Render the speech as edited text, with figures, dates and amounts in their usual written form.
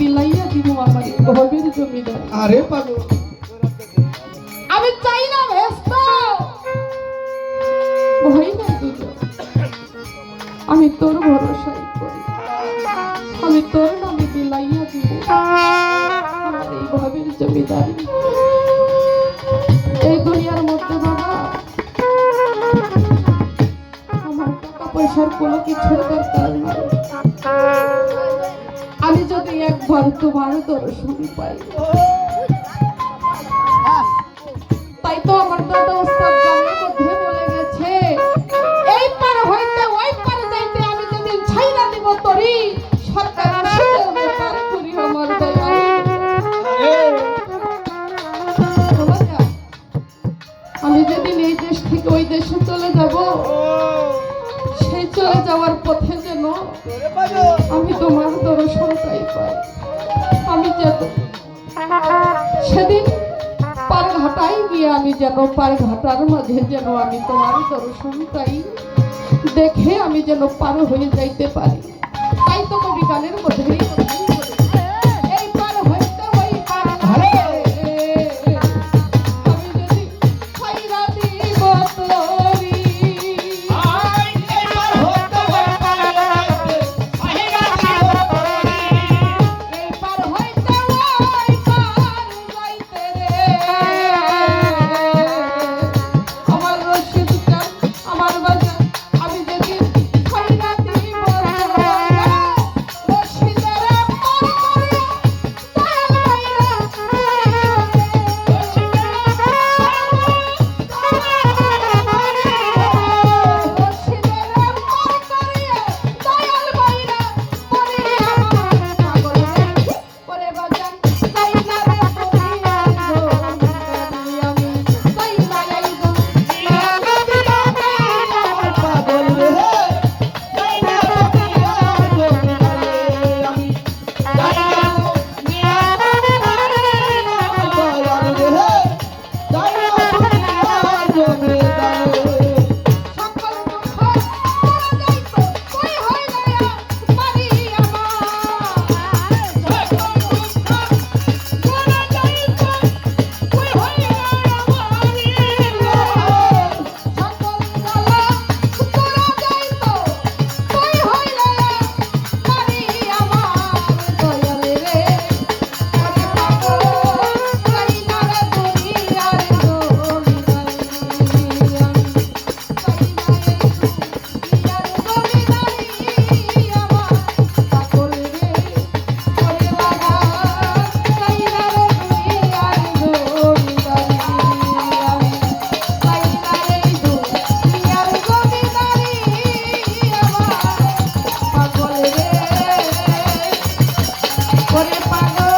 বিলাইয়া দিব আমার গভীর জমিদার। আরে পাগল, আমি চাই না ব্যস্ত হই না দুজন, আমি তোর ভরসাই করি, আমি তোর নামে বিলাইয়া দিব আমার এই গভীর জমিদারি। এই দুনিয়ার মধ্যে বাবা আমার টাকা পয়সার কোনো কিছুর দরকার নাই, আমি যদি একবার তোমার দর্শন পাই। তাই তো আমার দাদা ওস্তাদ গ্রামের মধ্যে বলে গেছে, এই পার হইতে ওই পার যাইতে আমি যদি ছাইরা দিব তরি সরকার পার করি আমার দয়া। আমি যেদিন এই দেশ থেকে ওই দেশে চলে যাব, সেই চলে যাওয়ার পথে যেন আমি তোমার দর্শনটাই পাই। আমি যেন সেদিন পার ঘাটায় গিয়ে আমি যেন পার ঘাটার মাঝে যেন আমি তোমার দর্শনটাই দেখে আমি যেন পার হয়ে যাইতে পারি। তাই তো কবি গানের মধ্যেই এই পার হইতে ওই পার ঘাটে আমি যদি ছাইরা দিব তোরি। এই পার হইতে ওই পার যাইতে রে আমার রশিদ চান আমার বাজার আমি যদি ছাইরা দিব রশিদের পার করিয়া দয়াল ভাইরা পাগল